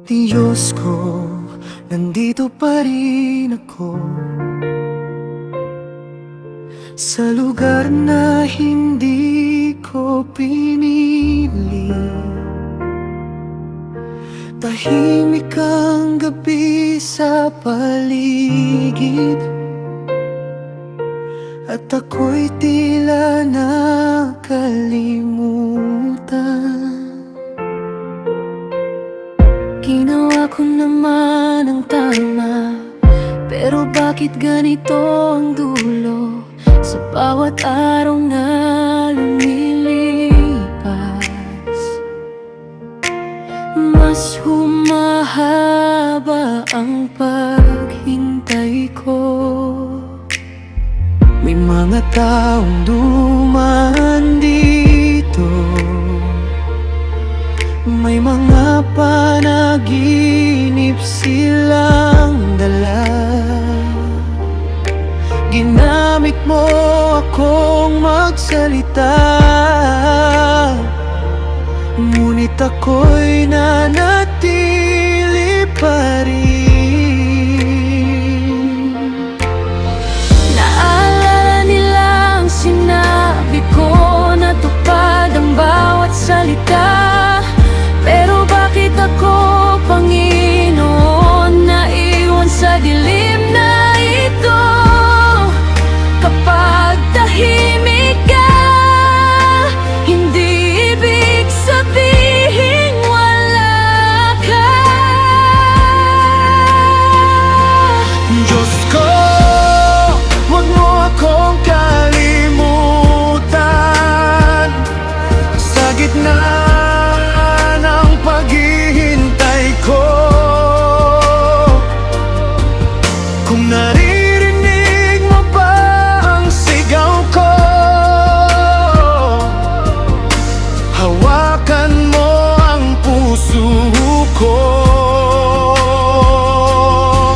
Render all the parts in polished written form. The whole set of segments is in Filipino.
Diyos ko, nandito pa rin ako sa lugar na hindi ko pinili. Tahimik ang gabi sa paligid, at ako'y tila nakalimutan. Ginawa ko naman ang tama, pero bakit ganito ang dulo sa bawat araw na lumilipas? Mas humahaba ang paghintay ko. May mga taong dumaan dito, may mga panaginip silang dala. Ginamit mo akong magsalita, ngunit ako'y nanatili pa rin. Naalala nilang sinabi ko na tupad ang bawat salita, pero bakit ako, Panginoon, naiwan sa dilim na ito? Kapag tahimik ka, hindi ibig sabihin wala ka. Diyos ko, huwag mo akong kalimutan sa gitna ng paghihintay ko. Kung naririnig mo ba ang sigaw ko, hawakan mo ang puso ko.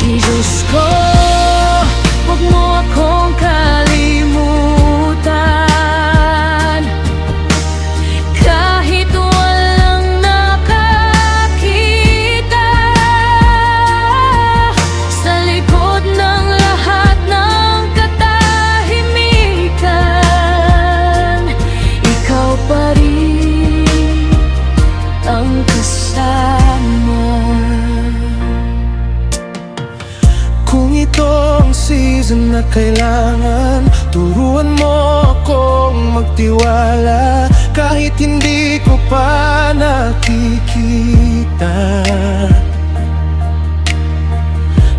Diyos ko, huwag mo akong kalimutan kahit walang nakakita. Sa likod ng lahat ng katahimikan, ikaw pa rin ang kasama. Kung ito ang season na kailangan, turuan mo akong magtiwala kahit hindi ko pa nakikita.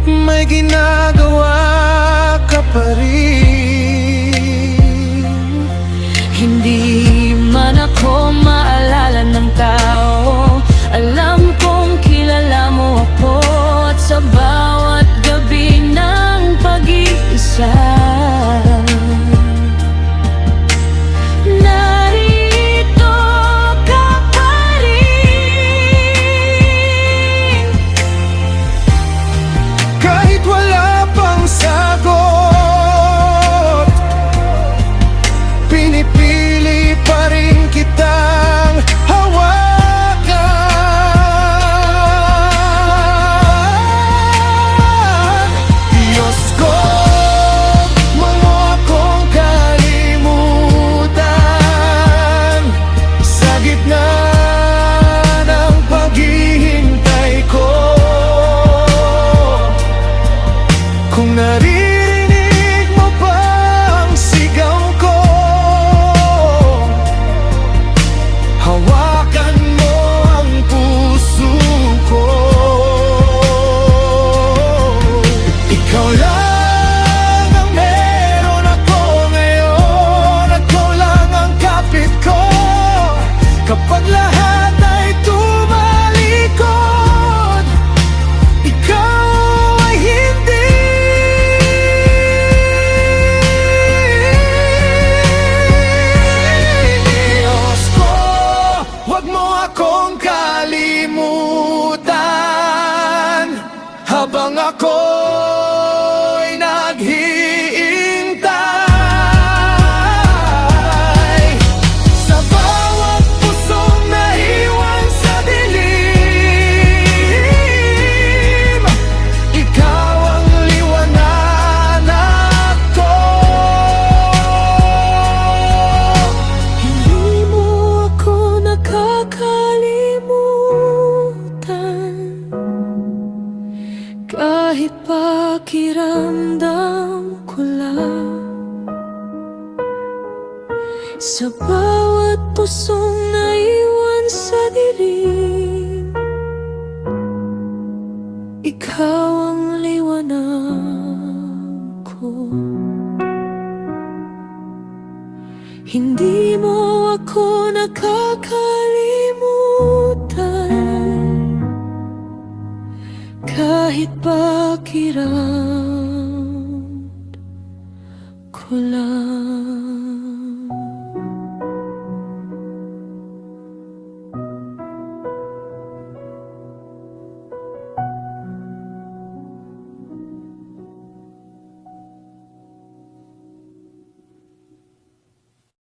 May ginagawa ka pa rin. Hindi man ako maalala ng tao, alam kong kilala mo ako. At sa bawat gabi ng pag-iisa, narito ka pa rin. Kahit wala pang sagot, pinipili pa rin kitang hawakan. Diyos ko, huwag mo akong kalimutan sa gitna ng paghihintay ko. Kung naririnig mo ba ang sigaw ko, hawakan mo ang puso ko. Ikaw lang ang meron ako ngayon, at ikaw lang ang kapit ko. Kapag lahat ay tumalikod, ikaw ay hindi. Diyos ko, huwag mo akong kalimutan habang ako'y naghihintay. Sa bawat pusong naiwan sa dilim, Kahit pakiramdam ko lang, sa bawat pusong naiwan sa dilim, ikaw ang liwanag ko. Hindi mo ako nakakalimutan, kahit pakiramdam ko lang.